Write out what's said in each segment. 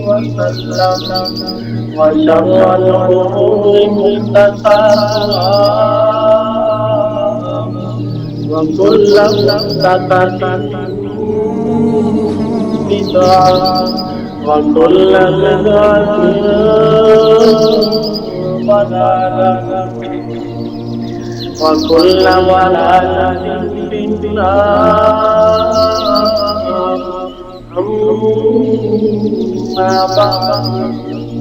وسلم وشر الأمور محدثاتها وكل محدثة بدعة وكل بدعة ضلالة وكل ضلالة في النار. أما بعد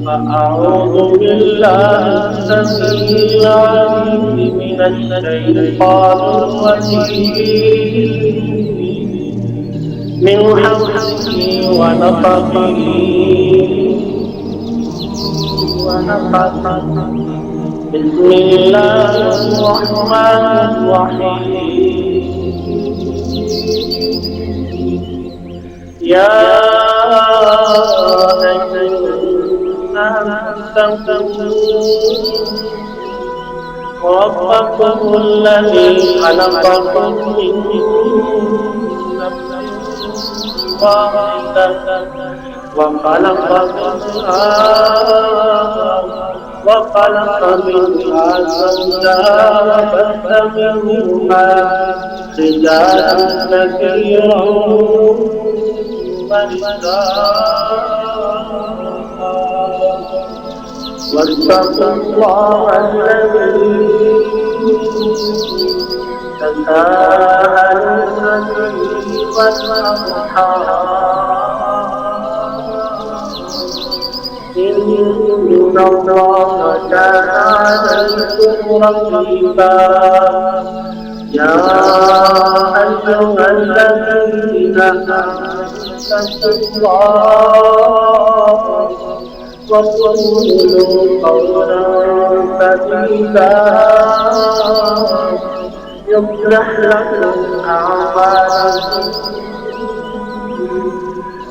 فأعوذ بالله السميع العليم من الشيطان الرجيم من حمده ونفخه ونفخه. بسم الله الرحمن الرحيم. يا أيها الناس اتقوا ربكم الذي خلقكم من نفس واحدة وخلق منها زوجها وبث منهما رجالا كثيرا واتقوا الله الذي تساءلون به والأرحام إن الله كان عليكم رقيبا. يا أيها الذين آمنوا اتقوا الله وقولوا قولا سديدا يصلح لكم أعمالكم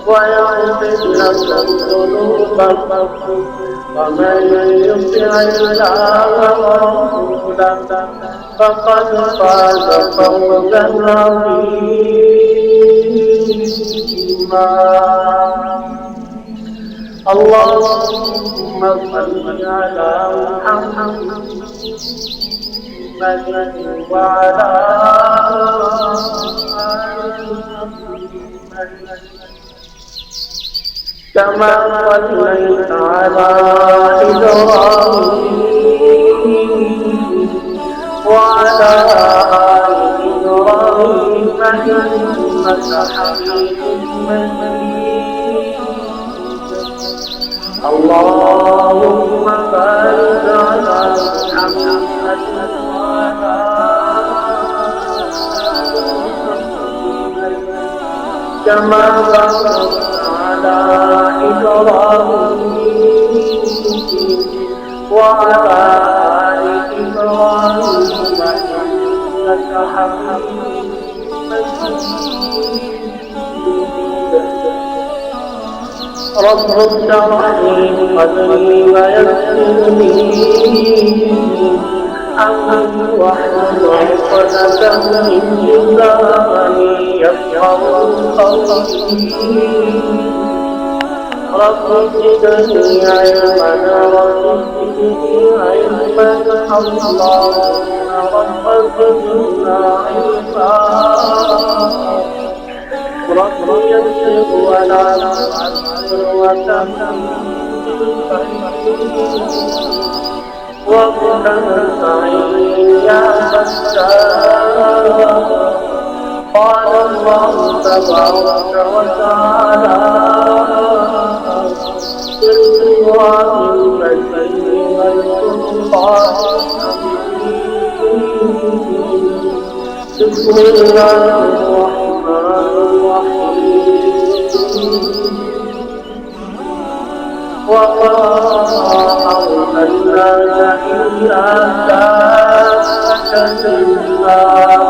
ويغفر لكم ذنوبكم ومن يطع الله ورسوله فقد فاز فوزا عظيما. اللهم صل على محمد وعلى آل محمد كما صليت على إبراهيم وعلى آل إبراهيم إنك حميد مجيد. اللهم بارك على محمد وعلى كما باركت على إبراهيم وعلى آل إبراهيم إنك حميد مجيد. رب اشرح لي صدري ويسر لي أمري واحلل عقدة من لساني يفقهوا قولي. رب زدني علما وزدني علما اللهم رب زدنا علما. رب يسر ولا تعسر وتمم وقنا سعيد يا فتاح. قال الله تبارك وتعالى في القرآن المجيد والفرقان الحميد. بسم الله الرحمن الرحيم. وما أرسلناك إلا كافة للناس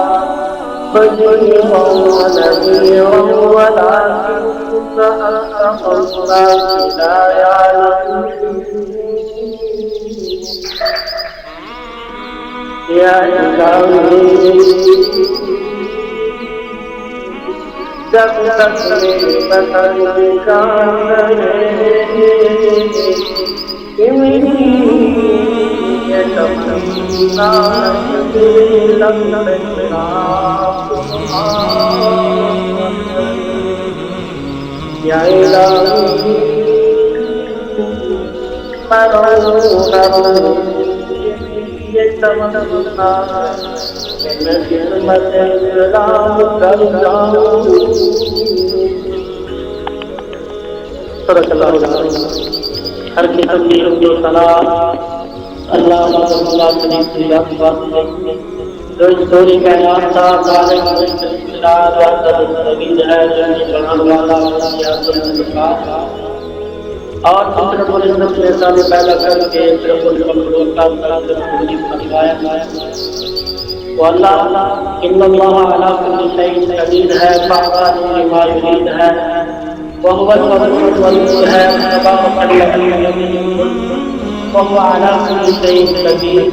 بشيرا ونذيرا ولكن أكثر الناس لا يعلمون. يا إلهي كم تكلمة كان یا الہی یہ تمنا میں خدمت سلام کر جاؤں. صدق اللہ العظیم. ہر قسم کی حمد و ثنا اللہ شریف کی ذات بات ہے. دوری کائنات کا خالق استقلال وحدت الوجود ہے جن جہان والا اور فطرت العزت میں انسان پیدا کر کے صرف المخلوق کا طرح سے پوری فرمایا. وہ اللہ ان اللہ علی کل شیء قدیر ہے فعال لما یرید ہے وهو الغفور الودود ہے تبارک الذی وهو على كل شيء قدير.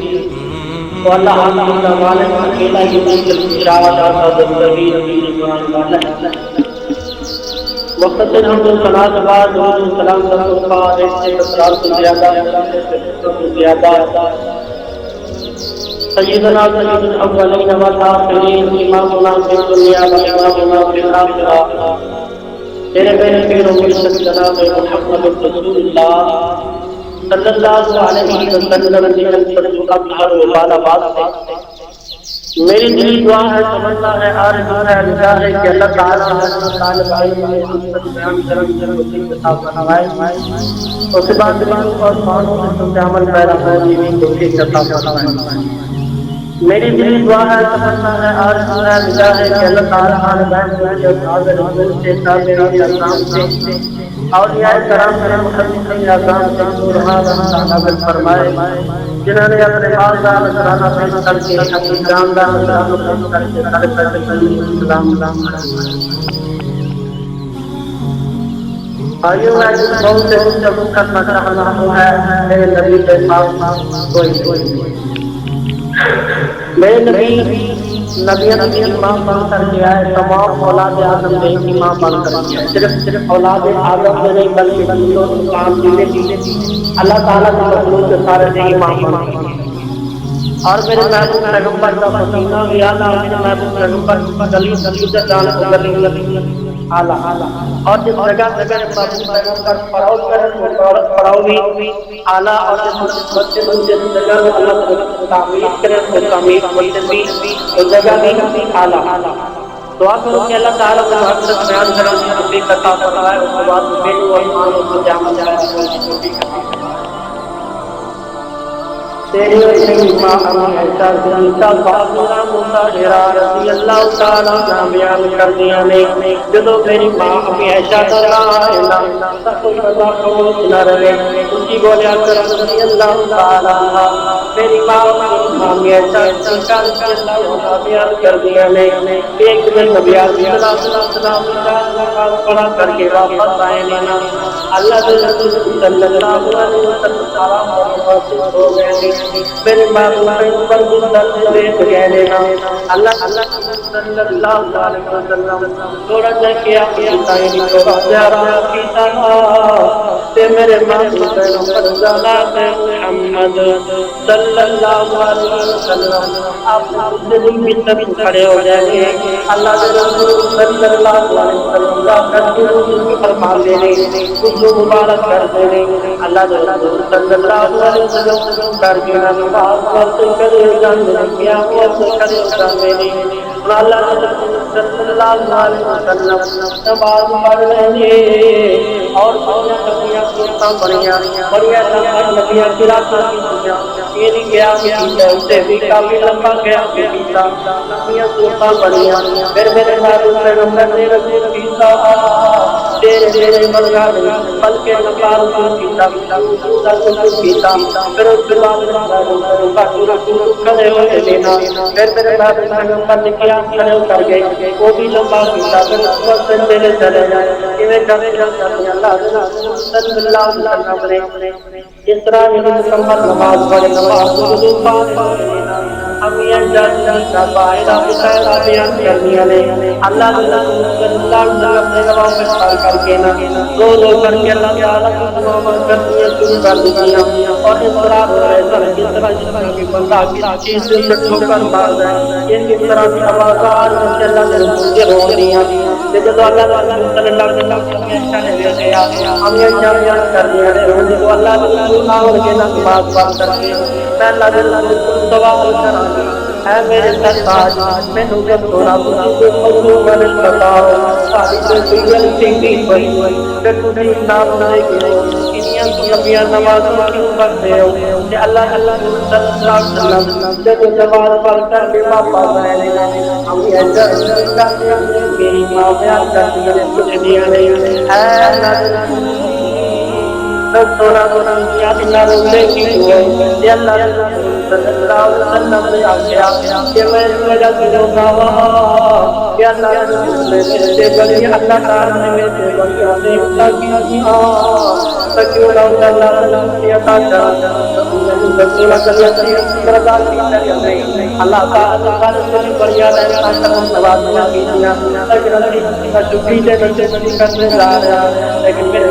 واللہ تعالی والے اکیلا ہی ملک الارادہ کا دستگیر قرآن والا ہے. مختصر حمد و ثنا کے بعد درود و سلام کا ایک سے اثرات سے زیادہ سیدنا سید الاولین والآخرین امامنا فی الدنیا و امامنا فی الآخرہ تیرے میرے پیر و مرشد جناب محمد رسول اللہ صلی اللہ علیہ وسلم نے اپہر و بالا بات سے میری دلی دعا ہے تمنا ہے آرزو ہے رجا ہے کہ اللہ تعالیٰ طالب علم بیان کرم وسیع عطا فرمائے اس بات اور قانون سے عمل پیرا ہونے کی توفیق عطا فرمائے. میری دلی دعا ہے تمنا ہے آرزو ہے رجا ہے کہ اللہ تعالیٰ بیان کرم سے تابعین اعظام سے اولیاء کرام سے محدثین اعظام سے سبحان اللہ نازل فرمائے جنہوں نے اپنے مالدار نذرانہ پیش کر کے اپنی جاندار نذرانہ پیش کر کے سارے پیسے سلام آئیے میں بہت سے گفتگو کرنا چاہتا ہوں ہے میرے نبی کے پاس کوئی میرے نبیت کی امام بن کر گیا ہے. تمام اولاد آدم نے امام بن کر گیا ہے. صرف اولاد آدم میں نہیں بلکہ انسان جینے اللہ تعالیٰ کے مخلوق کے سارے نے امام بن کر گیا. اور میرے محبوب پیغمبر کا پسینہ بھی آنا میرے محبوب پیغمبر گلی سے جانا گلی اعلیٰ اور جس جگہ جگہ محبوب پیغمبر پڑاؤ کرے پڑاؤ بھی اعلیٰ اور جس جگہ اللہ تعمیر کرے تو تعمیر بھی اس جگہ بھی اعلیٰ. دعا کرو کہ اللہ تعالیٰ کو حضرت بیان کرنے کی توفیق عطا فرمائے. اس کے بعد میرے اور ایمانوں کو جامع جائے تیری امام ایسا زندہ فاطمہ مطہرہ رضی اللہ تعالیٰ عنہ بیان کر دیا نے جدو میری ماں امی عائشہ رضی کوئی بتا خاموش نہ رہے اس کی بولیا کر رضی اللہ تعالیٰ عنہ میری ماں امی عائشہ رضی اللہ عنہ بیان کر دیا نے ایک دن نبی علیہ السلام پڑھا کر کے واپس آئے لینا اللہ صلی اللہ علیہ وسلم ہو گئے میرے محبوب پر گزر دیکھ گئے لینا اللہ صلی اللہ علیہ وسلم تھوڑا جا کیا کیتا ہی تھوڑا زیارہ کیتا تے میرے محبوب پر ذات محمد صلی اللہ علیہ وسلم آپ دل بھی تب کھڑے ہو جائیں گے اللہ رسول صلی اللہ علیہ وسلم کا کرتے فرما دینے کچھ مبارک کر دینے اللہ رسول صلی اللہ علیہ وسلم کر دینا نماز وقت کرے جانے کیا وقت کرے جانے اللہ رسول صلی اللہ علیہ وسلم نماز پڑھ رہے اور بڑھیا بڑھیا نبیاں قرات کی دنیا یہ نہیں گیا اسے بھی کافی لمبا گیا نبیاں سوتا بڑھیا پھر میرے محبوب پیغمبر نے رسول پیتا تیرے تیرے ملگا نہیں بلکہ نبار کو پیتا پھر اس کے بعد کھڑے ہوئے لینا پھر میرے محبوب پیغمبر نے کیا کھڑے ہو کر گئے وہ بھی لمبا پیتا پھر اس وقت چلے چلے جائے انہیں کرے جاتے اللہ صلی اللہ علیہ وسلم نے اس طرح مکمل نماز پڑھے نماز کو پاک لینا ہمیں جان کا باہر بشارہ بیان کرنی نے اللہ نے رسول صلی اللہ علیہ وسلم نے گواہ میں پڑھ کر کے نا رو کر کے اللہ تعالیٰ کی دعا کرنی شروع کر دیا اور اس طرح رو رہے سر کس طرح جس طرح کی بندہ کسی چیز سے ٹھوکر مار جائے یہ کس طرح کی آواز سے اللہ نے رسول کے رو دیا کہ جب اللہ تعالیٰ صلی اللہ علیہ وسلم کے اشارے دے دیا ہم یہ جان کر دیا نے وہ اللہ نے رسول اور کے نماز پڑھ کر کے میں اللہ نے رسول سوال کرا اے میرے سرتاج میں نے جب سونا تو موضوع میں بتاؤ ساری سے سیریل ٹی ہوئی پھر تجھے نام لے کے انیاں نبیاں نماز کیوں پڑھتے ہو کہ اللہ صلی اللہ علیہ وسلم جب نماز پڑھ کر کے واپس آئے ہم یہ جانتے ہیں میری ماں بیان کرتی ہے کچھ دیا نہیں اے سونا یا اللہ کی ہوئے اللہ صلی اللہ علیہ وسلم نے آگیا کہ میں اس وجہ سے روکا ہوا کہ اللہ سے بڑی اللہ تعالیٰ نے میں سے بڑی اللہ کی تکیوں اللہ عطا اللہ تعالیٰ سے بڑھیا رہنا کرم نوازنا کیجیا لیکن شکری سے بچے کرنے جا رہا لیکن میرے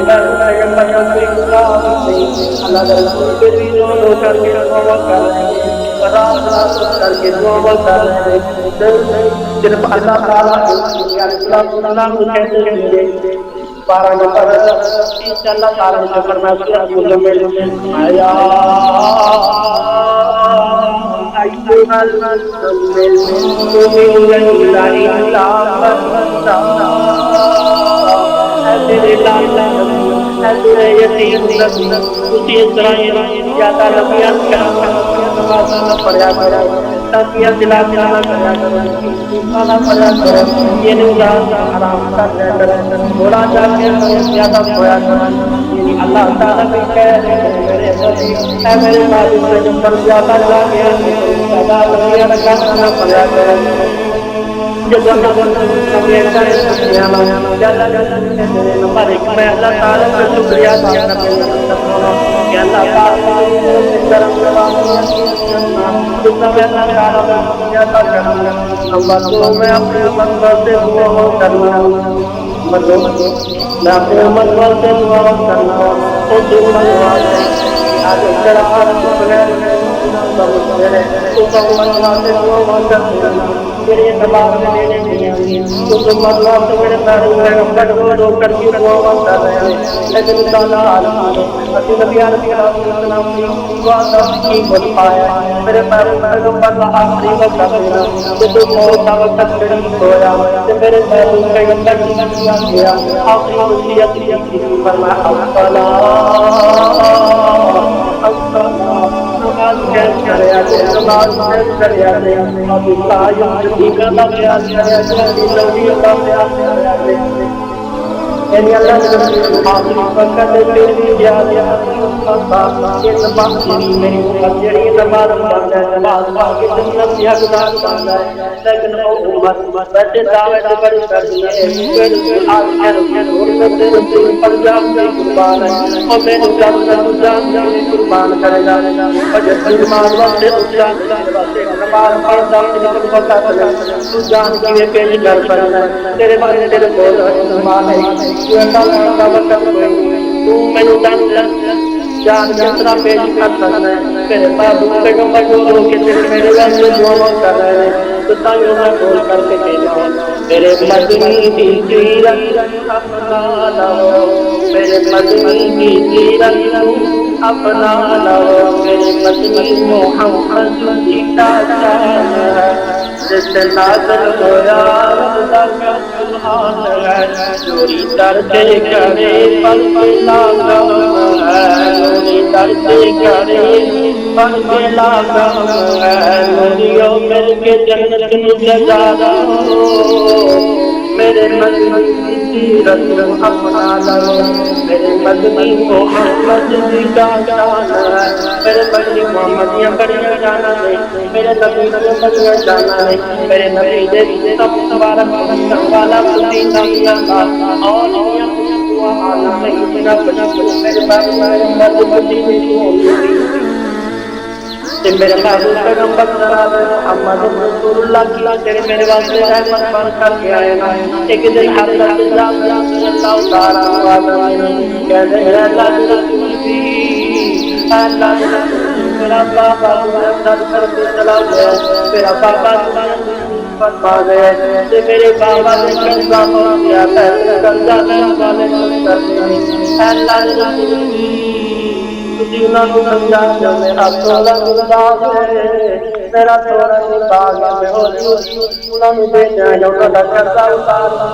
اللہ رسول کے بھی رو کر کے دعا کر رہے ہیں کر کے دعا کر رہے ہیں صرف اللہ تعالیٰ کہتے ہیں بارہ نمبر اللہ تعالیٰ نے فرمایا سورۃ مزمل آیا ایھا المزمل قم الليل الا قليلا میرے لال یتیم اسی اسرائیل زیادہ نبیان کا پڑھا کرا تاکہ دلا دلا کرا کرا پڑھا کرا یہ نماز حرام کر بولا جا کے زیادہ پڑھا کرا اللہ تعالیٰ بھی کہہ میرے نبی اے میرے نبی سے جب پر زیادہ جا کے زیادہ نبیان کا پڑھا کرا جب اللہ تعالیٰ کا شکریہ ادا کرنا کہ اللہ تعالیٰ نمبر دو میں اپنے مطلب سے دعا کرنا میں اپنے مطلب سے دعا کرنا اور دعا آج میرے دماغ میں لینے نہیں تو تم مطلب سے میرے پیغمبر کو رو کر کے دعا کر رہے ہیں لیکن تعالیٰ عالم اسی نبی علیہ السلام کی دعا کی بول پایا میرے پیغمبر کا آخری وقت دینا کہ تم موت کا وقت شریف ہویا کہ میرے پیغمبر کی دعا کیا آخری وصیت کی فرمایا نماز کیس کرے آتے نماز کیس کرے آتے اب اللہ دیگر لگے آتے لوگی آتے یعنی اللہ نے آخری وقت دیتے بھی جاتے یہ نماز میری مسجری نماز پڑھتا ہے نماز باقی جنت یا گزار پڑھتا ہے لیکن امت ویسے دعوت بڑی کرتی ہے پھر آج رسول پنجاب میں قربان ہے اور میں نے جان قربان کرے گا اور جب نماز وقت جان نماز پڑھتا ہے پتا چلا تو جان کی پیش کر پڑنا تیرے بارے تیرے بول ایمان ہے تو اللہ کا وقت کوئی تو میں جان جتنا پیش کر سکتا ہے میرے پاس پیغمبر کو رو کے میرے واسطے دعا کر رہے ہیں تو تائیوں میں بول کر کے کہنا میرے مدنی کی سیرت اپنا لو میرے مدنی کی سیرت اپنا لو میرے مدنی محمد کی شان ہے جس سے نازل ہویا اللہ کا سبحان ہے چوری درتے کرے پل پلا نوری درتے کرے پل پلا نوریوں مل کے جنت مجھے جانا میرے مدنی سیرت اپنا لو میرے مدنی محمد کی شان ہے میرے مدنی محمدیاں بڑھیا جانا نہیں میرے نبی بڑھیا جانا نہیں میرے نبی دے سب مبارک والا خودی نہیں اللہ اور دعا آنا نہیں میرا بنا میرے باپ میرے مدنی تے میرے محبوب پیغمبر جناب محمد رسول اللہ کی تیرے میرے واسطے رحمت بن کر کے آئے نا. ایک دن حضرت جابر رضی اللہ تعالیٰ عنہ کہتے ہیں اللہ کے رسول بھی اللہ کے رسول بھی میرا بابا دنیا چھوڑ کر کے چلا گیا. میرا بابا دنیا سے دور فرما گئے تے میرے بابا نے قرضہ ہو گیا ہے قرضہ لینے والے کچھ کرتے نہیں. اللہ کے رسول بھی تسی انہاں نوں سمجھا کہ میرا تھوڑا باغ ہے میرا تھوڑا باغ ہے میں ہولی ہولی انہاں نوں دے جانا انہاں دا قرضہ اتار دوں.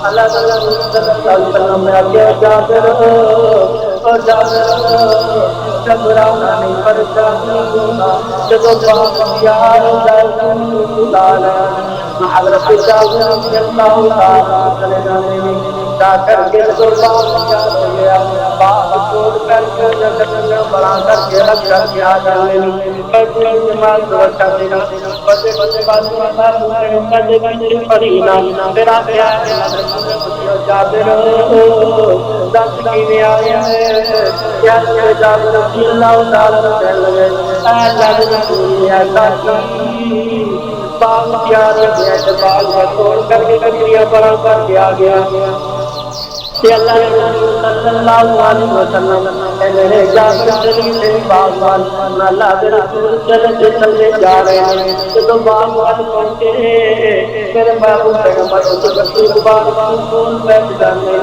اللہ کے رسول صلی اللہ علیہ وسلم نے آخیا جابر او جابر گھبرانا نہیں پریشان نہیں ہونا جدو باغ تیار ہو جائے تو مینوں بلا لینا. حضرت جابر رضی اللہ تعالیٰ چلے جانے میں جا کر کے جدو باغ تیار ہو گیا باغ توڑ کر کے جگہ بنا کر کے رکھ کر کے آ جانے میں فجر کی نماز رکھا دینا. فجر کے بعد محبوب پیغمبر دے پیچھے پڑھی نا پھر آپ کیا ہے اللہ رسول نے پوچھا جابر دس کیویں آیا ہے کیا جابر رضی اللہ تعالیٰ کہنے لگے اللہ کے رسول نے ایسا کی باغ تیار ہو گیا تو باغ میں توڑ کر کے ککڑیاں بنا کر کے آ گیا. اللہ کے رسول صلی اللہ علیہ وسلم میرے جابر چلی تیری باغ وال. اللہ کے رسول چلتے چلتے جا رہے ہیں جب باغ وال پہنچے میرے محبوب پیغمبر اس بچی باغ وال کون بیٹھ جانے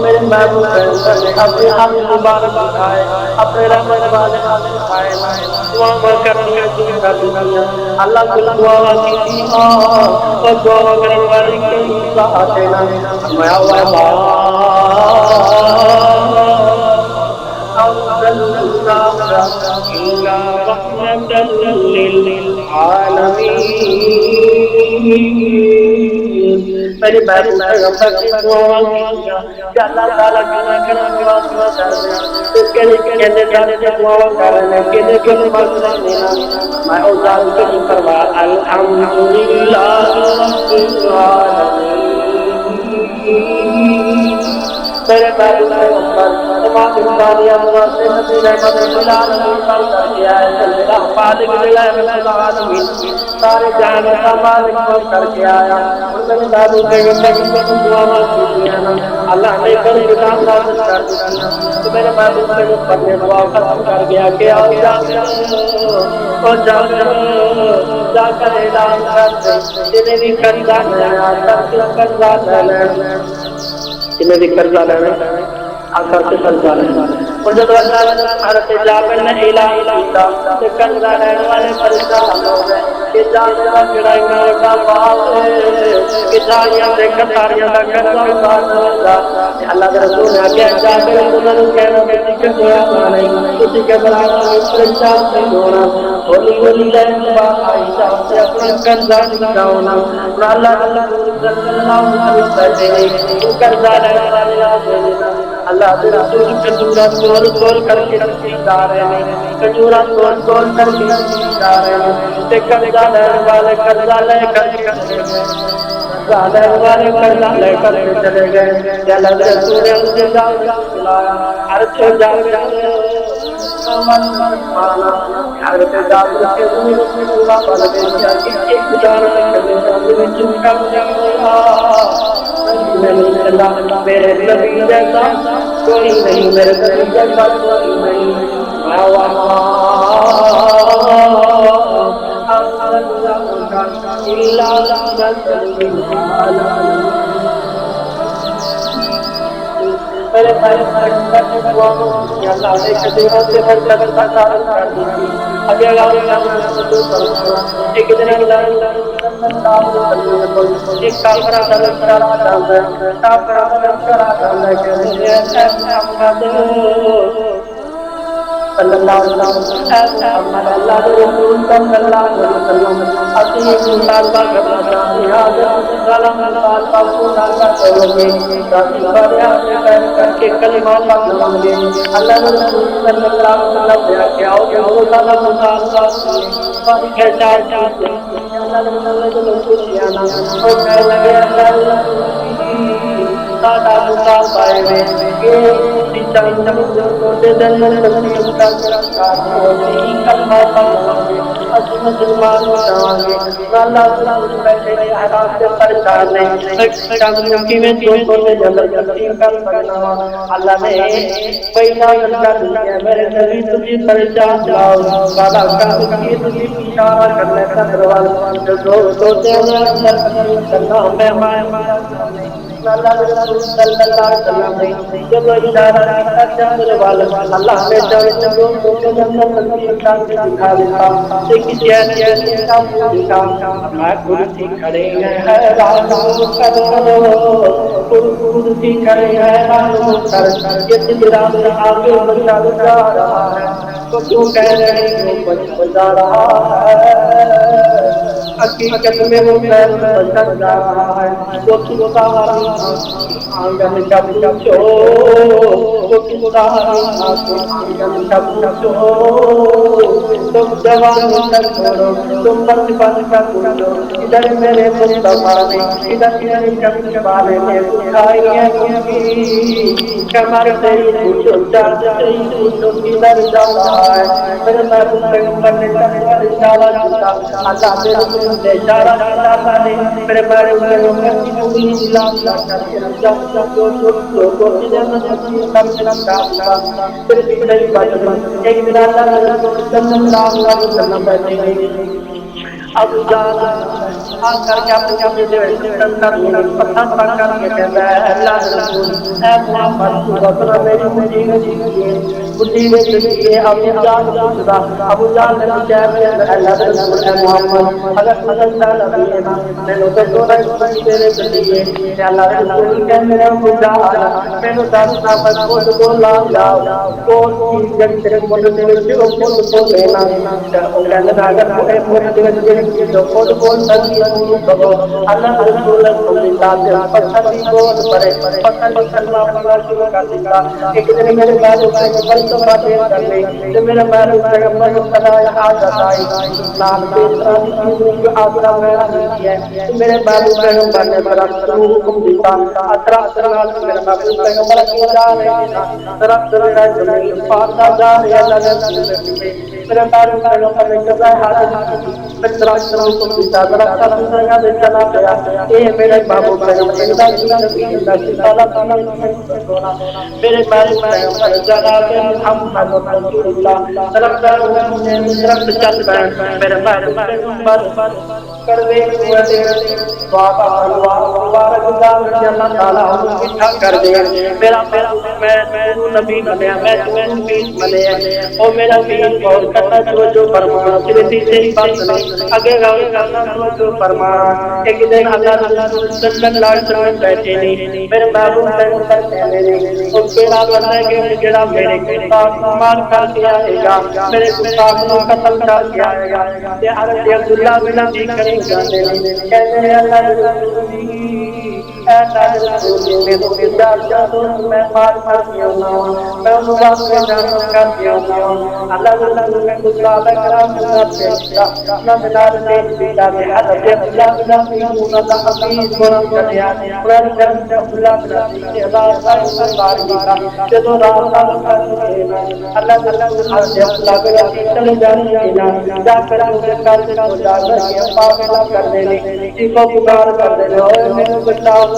میرے محبوب پیغمبر نے اپنے ہاتھ مبارک اٹھائے اپنے رحمت والے ہاتھ اٹھائے دعا کرنی دنیا اللہ کو دعا کی تھی اور دعا کرنے والی کی ساتھ دینا میں إلا رحمة للعالمين. میری محبوب پیغمبر کی دعا کیا کہ اللہ تعالیٰ کنا کنا دعا کر دے اس کے لیے کہنے جانے سے دعا کر رہے ہیں کہنے کے لیے مغفرت دینا. میں اوزار کے لیے فرمایا الحمدللہ رب العالمین. میرے محبوب پیغمبر تمام انسانیت واسطے نبی رحمت للعالمین بن کر کے آئے اللہ خالق للعالمین سارے جہان کا مالک بن کر کے آیا. اور میرے محبوب پیغمبر کی دعا مانگی ہے نا اللہ نے کر کتاب نازل کر دی تو میرے محبوب پیغمبر نے دعا ختم کر دیا کہ آؤ جا کر اعلان کر دے جنہیں بھی قرضہ لینا قرضہ لینا جنہیں بھی قرضہ لینا آخر سے قرضہ لینا. اور جب اللہ نے حضرت جابر نے اعلان کیا کہ قرضہ لینے والے پریشان ہو گئے کہ جابر کا جڑائی میں اٹھا باغ کہ جاریاں سے کتاریاں کا قرضہ اتار ہوگا. اللہ کے رسول نے کہا جابر انہوں نے کہنا کسی کے دعا نہیں کسی کے برابر پریشان نہیں ہونا ہولی ہولی لہن باغ آئی جاؤ سے اپنا قرضہ نکلاؤ نا. اللہ صلی اللہ علیہ وسلم قرضہ لینے والے آگے اللہ کے رسول کجورا توڑ توڑ کر کے جا رہے ہیں کجورا توڑ توڑ کر کے جا رہے ہیں تے قرضہ لینے والے قرضہ لے کر کے قرضہ لینے والے قرضہ لے کر کے چلے گئے. اللہ کے رسول نے ان سے بلایا عرض جا حضرت جابر کے دعا بن گئی کہ ایک جان کرنے والے چمکا میرے نبی جیسا کوئی نہیں میرے نبی جیسا کوئی نہیں. میرے ایک دن ایک کافرہ طلب کرا جاتا ہے کافرہ طلب کرا جاتا ہے صلی اللہ علیہ وسلم اللہ کے رسول صلی اللہ علیہ وسلم اسی مطالبہ کرنا چاہتے ہیں حضرت سلام مطالبہ مطالبہ کرو گے تاکہ فریاد کر کر کے کلمات پڑھیں گے. اللہ کے رسول صلی اللہ علیہ وسلم نے کہا کہ وہ سلام مطالبہ فاری کے چاہتے ہیں اللہ کے رسول نے پوچھا نا وہ کہنے لگے اللہ کے رسول سادہ مصابہ میں یہ اسی چاند جو دے دل نصیب کا ہوتی کلمہ پڑھاوے اس مسلمان جاوے اللہ رسول بیٹھے کے حرام سے پریشان نہیں چاند کی میں جو دے دل نصیب کا پڑھاوا اللہ نے پیدا کر دیا میرے نبی تجھے پریشان لاؤ والا کا کی تجھے اشارہ کرنے کا دروازہ جو سوچے ہیں اندر کرنا میں اللہ رسول صلی اللہ علیہ وسلم نے جب اشارہ کیا چندر والا اللہ نے چاہے جو سوچے جنت تنظیم کا دکھا دیتا ایک چین کا منہ دکھا میں کرسی کھڑے ہیں حیران کرو کرسی کھڑے ہیں حیران کر یہ تجرا سے آگے بڑھتا جا رہا ہے تو کیوں کہہ رہے ہو بجا رہا ہے حقیقت میں وہ پیر بچا جا رہا ہے وہ کتا آنگن کا پوچھو وہ کتا آنگن کا پوچھو تم جوانی کا چھوڑو تم بچپن کا پوچھو ادھر میرے مصطفیٰ نے ادھر میرے کبھی والے نے اٹھائی ہے کبھی کمر سے ہی پوچھو چاند سے ہی پوچھو کدھر جا رہا ہے میرے محبوب پیغمبر نے کمر اشارہ کیا اللہ کے رسول نے اشارہ کیا نے میرے محبوب پیغمبر کی پوری لا کر کے جب جو لوگوں کی جنت نصیب کر کے رکھا پھر بھی نہیں بچ ایک دن اللہ کے رسول صلی اللہ علیہ وسلم بیٹھے ہیں ابو جان آ کر کے اپنے اپنے جو سنتر پتھر پڑھ کر کے کہتا ہے اللہ رسول اے محمد تو بطر میری مٹھی میں چلیے ابو جان پوچھتا ابو جان نے پوچھا اللہ رسول اے محمد اگر تو سچا نبی ہے نا میں نے تو رہی تیرے چلیے کہ اللہ رسول کہ میرے ابو جان میں نے دسنا بس خود بولا جاؤ کون چیز جب تیرے ملک میں جو خود بول لینا وہ کہنے اگر کوئی ملک جو خود بول سکتی ہے تو اللہ رسول اللہ پتھر بھی بول پڑے پتھر بھی کلمہ پڑھنا شروع کر دیتا ایک دن میرے محبوب پیغمبر تو باتیں کر لی تو میرے محبوب پیغمبر کو خدای حاجت آئی نال کے ساری چیزوں کی آسرا میں ہوتی ہے تو میرے محبوب پیغمبر نے درخت کو حکم دیتا درخت نال میرے محبوب پیغمبر کی جا رہے ہیں درخت میرا زمین پاتا جا رہے اللہ رسول میرے محبوب پیغمبر نے قضاء حاجت درخت کو حکم دیتا درخت اپنی جگہ سے چلا گیا اے میرے محبوب پیغمبر اللہ کی نبی اللہ کی تعالیٰ میرے محبوب پیغمبر جناب محمد رسول اللہ درخت چل پڑے میرے محبوب پیغمبر کروے ہوئے بابا مبارک اللہ تعالیٰ ہم اکٹھا کر دے میرا میں نبی بنیا میں پیش بنے او میرا پیر بہت کرنا جو فرمانا صرف سے بات نہیں اگے غور کرنا جو فرمانا ایک دن اللہ رسول صلی اللہ علیہ وسلم بیٹھے نہیں میرے محبوب پیغمبر کہنے نہیں او پیڑا بننے کے جڑا میرے گستاخ مار کر دیا گا میرے گستاخ کو قتل کر دیا گا یہ حضرت عبداللہ بن ابی کریم جانے کہتے ہیں اللہ رسول اے اللہ رسول میں تو چار چار میں مار کر دیا ہوں میں ان بات میں جانوں کر دیا ہوں اللہ رسول میں کچھ صحابہ کرام کے ساتھ پیشتا نہ ملار پیش بیتا میں حضرت عبداللہ بن ابی اللہ حفیظ بولم کر دیا قرآن کرم عبداللہ بن ابی کے ہزار سائن بار بیتا جدو رات کر دینا اللہ رسول حضرت عبداللہ بن ابی چلے جانے دینا جا کر مجھے کر سے کو جا کر کے پاکلہ کر دینے چیخو پکار کر دینے اوے میرے بچاؤ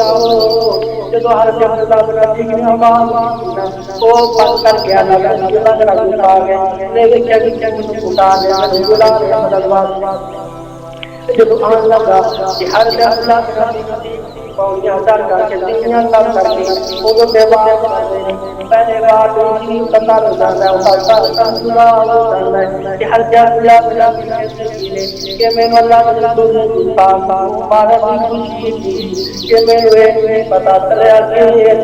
جدو حضرت عبداللہ بن ابی کی آواز وہ بند کر گیا لگا لگ رہا آگے لیکن کبھی اٹھا دے بلا دے مدد جب آن لگا کہ ہر جگہ پاؤں ہزار کر کے دنیا کام کر دی وہ تو دیوار کر دے پہلے بار دوسری پتہ ہو جاتا ہے وہ سارا سورا ہو جاتا ہے کہ ہر جگہ بلا کہ میں اللہ کے رسول نے دوسرا مبارک خوشی تھی کہ میں پتا چلا کہ یہ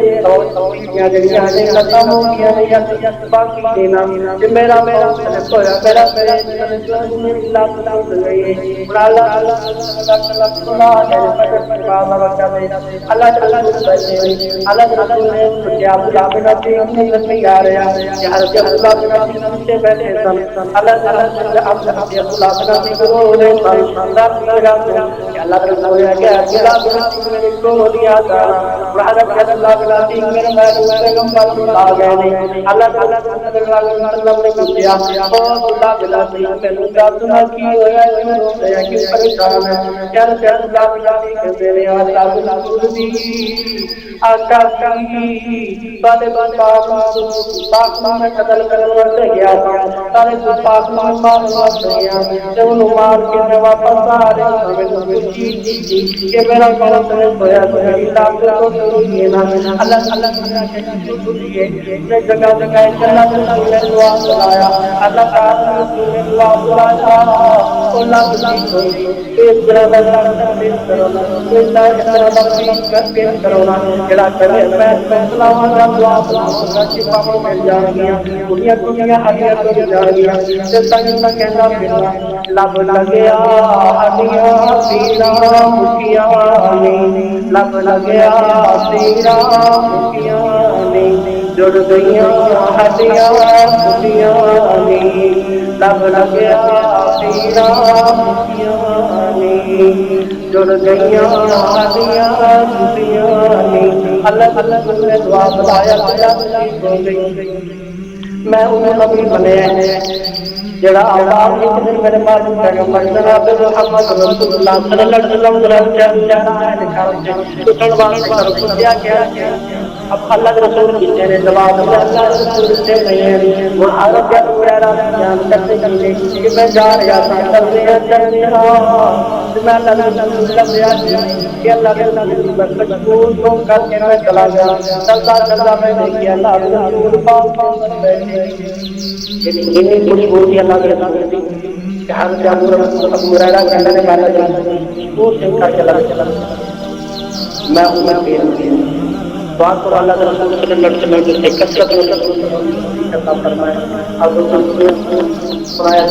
جڑیاں نے ختم ہو گیا ہے باقی دینا کہ میرا سلف ہوا میرا اللہ اللہ اللہ کے رسول بیٹھے اللہ کے رسول نے کیا عبداللہ بن ابی نظر نہیں آ رہا کہ حضرت عبداللہ بن ابی پیچھے بیٹھے سن اللہ کے رسول نے عبداللہ بن ابی کو رو رہے سن رب کی جگہ تو کہ اللہ کے رسول نے کہ عبداللہ بن ابی میرے کو لیا جانا اور حضرت عبداللہ بن ابی میرے محبوب پیغمبر کو لا گئے نہیں اللہ کے رسول صلی اللہ علیہ وسلم نے پوچھا او عبداللہ بن ابی تینوں کا سنا کی ہویا کیوں رو رہے ہیں کیوں پریشان ہے کیا عبداللہ بن ابی کہ میرے آقا رسول دی آقا دی سارے پاک میں قتل کرنے واسطے گیا تھا سارے پاک میں مارنے واسطے گیا جب انہوں مار کے میں واپس آ رہے ہیں میں نے خوشی تھی کہ میرا کون سے سویا تو میری لاب تو سنیے نا اللہ کے سنیے میں جگہ جگہ اللہ کے رسول نے دعا بلایا اللہ تعالی کے رسول نے دعا بلایا اللہ کی کوئی اس طرح کا پیش کرو نا اس طرح کا پیش کرو نا جڑا کرے میں سلام کا دعا بلاؤں شفا مل جائے گی دنیا ہڈیاں ٹوٹ جائے گی تے تنگ کہنا پھرنا لب لگیا ہڈیاں پیرا مٹھیاں نے لب لگیا پیرا مٹھیاں نے جڑ گئیاں ہڈیاں مٹھیاں نے لب لگیا پیرا مٹھیاں نے جڑ گئیاں ہڈیاں مٹھیاں نے اللہ نے دعا بلایا میں انہوں نبی بنے جڑا اولاد ایک دن میرے پاس پیغمبر جناب محمد رسول اللہ صلی اللہ علیہ وسلم جہاں ہے لکھا تو سنوان سے کرو کیا کیا اب اللہ کے رسول کی نے جواب دیا اللہ کے رسول سے نہیں ہے وہ عرب یا وغیرہ بیان کرتے کرتے کہ میں جا رہا تھا چلتے میں اللہ کے رسول کا بیان کہ اللہ کے رسول پر مجبور تو کر کے میں چلا گیا چلتا میں دیکھیا اللہ کے رسول پاک کے اندر بیٹھے اتنی خوشبو تھی اللہ کے رسول کی کہ ہر جانور ابو ہریرہ کے اللہ نے پہلے جانور وہ سے کر کے لگا میں انہیں پیر دیا بات کو اللہ کے رسول صلی اللہ علیہ وسلم سے کثرت میں کرتا فرمایا اب سنایا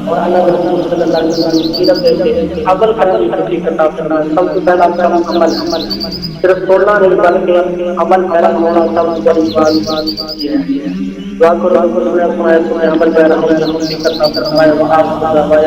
اور اللہ کے رسول صلی اللہ علیہ وسلم کی سیرت سے اول خطر کی کرتا فرمایا سب سے پہلا عمل صرف بولنا نہیں بلکہ عمل پیرا ہونا سب سے بڑی بات یہ ہے دعا کرو سنایا عمل پیرا ہونا کرتا فرمایا